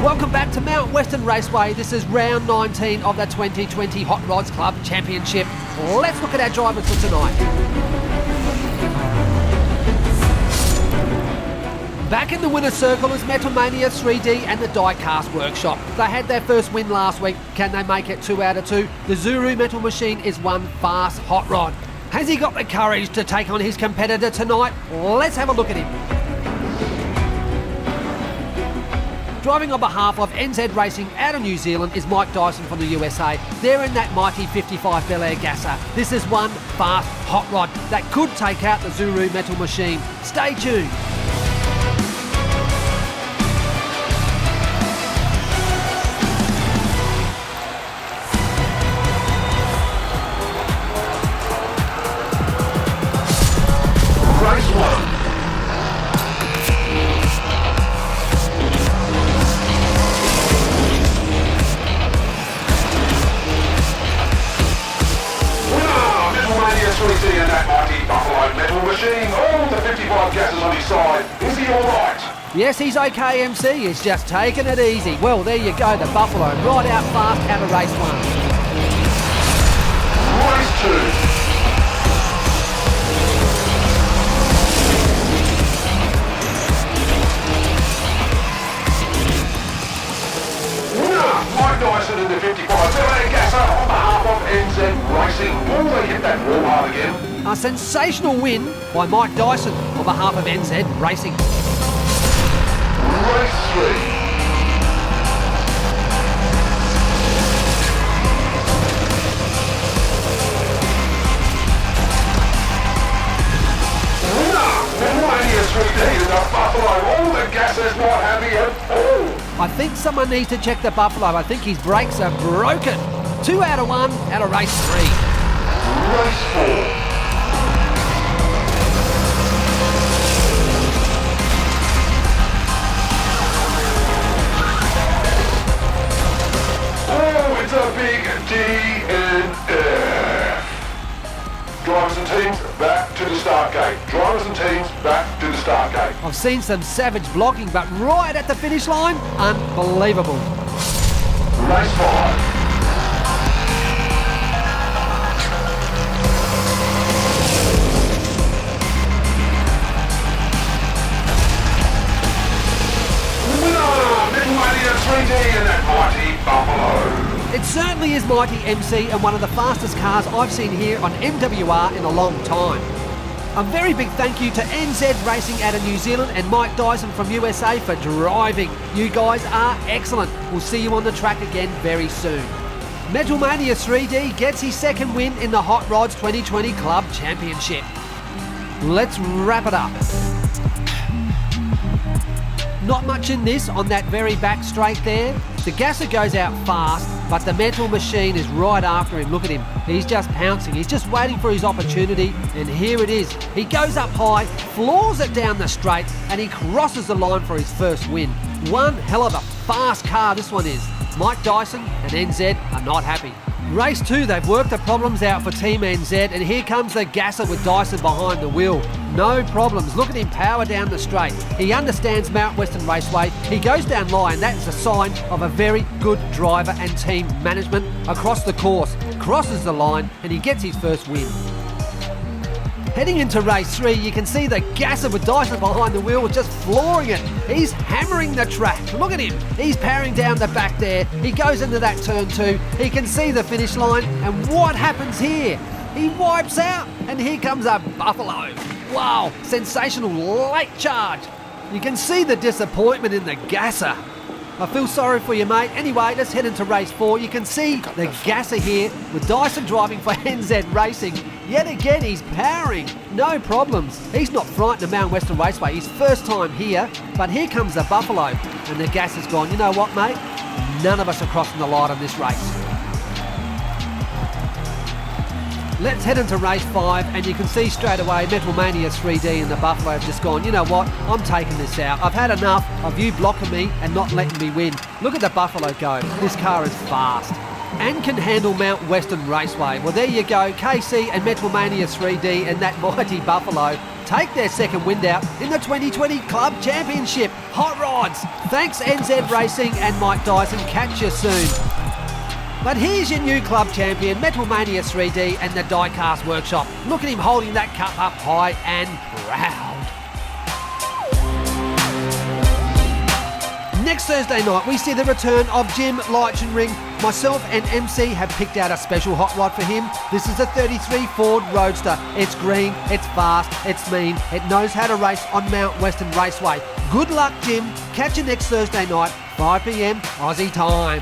Welcome back to Mount Western Raceway. This is round 19 of the 2020 Hot Rods Club Championship. Let's look at our drivers for tonight. Back in the winner's circle is Metalmania 3D and the Diecast Workshop. They had their first win last week. Can they make it 2 out of 2? The Zuru Metal Machine is one fast hot rod. Has he got the courage to take on his competitor tonight? Let's have a look at him. Driving on behalf of NZ Racing out of New Zealand is Mike Dyson from the USA. They're in that mighty 55 Belair gasser. This is one fast hot rod that could take out the Zuru Metal Machine. Stay tuned. Race 1. And that mighty Buffalo Metal Machine, all the 55 gases on his side. Is he alright? Yes, he's okay, MC. He's just taking it easy. Well, there you go, the Buffalo right out fast out of race 1. Race 2. Mike Dyson in the 55 Belair gasser on behalf of NZ Racing. Will they hit that wall hard again? A sensational win by Mike Dyson on behalf of NZ Racing. Race 3. All the gases not happy at all. I think someone needs to check the Buffalo. I think his brakes are broken. 2 out of 1 out of race 3. Race 4. Oh, it's a big DNF. Drivers and teams back to the start gate. Drivers and teams back to the start gate. I've seen some savage blocking, but right at the finish line, unbelievable. Race 5. Winner! Metalmania 3D and that mighty Buffalo. It certainly is mighty MC and one of the fastest cars I've seen here on MWR in a long time. A very big thank you to NZ Racing out of New Zealand and Mike Dyson from USA for driving. You guys are excellent. We'll see you on the track again very soon. Metalmania 3D gets his second win in the Hot Rods 2020 Club Championship. Let's wrap it up. Not much in this on that very back straight there. The gasser goes out fast, but the Metal Machine is right after him. Look at him. He's just pouncing. He's just waiting for his opportunity. And here it is. He goes up high, floors it down the straight, and he crosses the line for his first win. One hell of a fast car this one is. Mike Dyson and NZ are not happy. Race 2, they've worked the problems out for Team NZ, and here comes the gasser with Dyson behind the wheel. No problems. Look at him power down the straight. He understands Mount Western Raceway. He goes down line. That is a sign of a very good driver and team management across the course. Crosses the line, and he gets his first win. Heading into race 3, you can see the gasser with Dyson behind the wheel just flooring it. He's hammering the track. Look at him. He's powering down the back there. He goes into that turn 2. He can see the finish line. And what happens here? He wipes out. And here comes a Buffalo. Wow, sensational late charge. You can see the disappointment in the gasser. I feel sorry for you, mate. Anyway, let's head into race 4. You can see the gasser here with Dyson driving for NZ Racing. Yet again, he's powering. No problems. He's not frightened of Mount Western Raceway. His first time here. But here comes the Buffalo. And the gasser's gone, you know what, mate? None of us are crossing the line on this race. Let's head into race 5, and you can see straight away Metalmania 3D and the Buffalo have just gone, you know what, I'm taking this out. I've had enough of you blocking me and not letting me win. Look at the Buffalo go. This car is fast. and can handle Mount Western Raceway. Well, there you go. KC and Metalmania 3D and that mighty Buffalo take their second wind out in the 2020 Club Championship. Hot rods. Thanks NZ Racing and Mike Dyson. Catch you soon. But here's your new club champion, Metalmania 3D and the Diecast Workshop. Look at him holding that cup up high and proud. Next Thursday night, we see the return of Jim Leichenring. Myself and MC have picked out a special hot rod for him. This is a 33 Ford Roadster. It's green, it's fast, it's mean, it knows how to race on Mount Western Raceway. Good luck, Jim. Catch you next Thursday night, 5 p.m. Aussie time.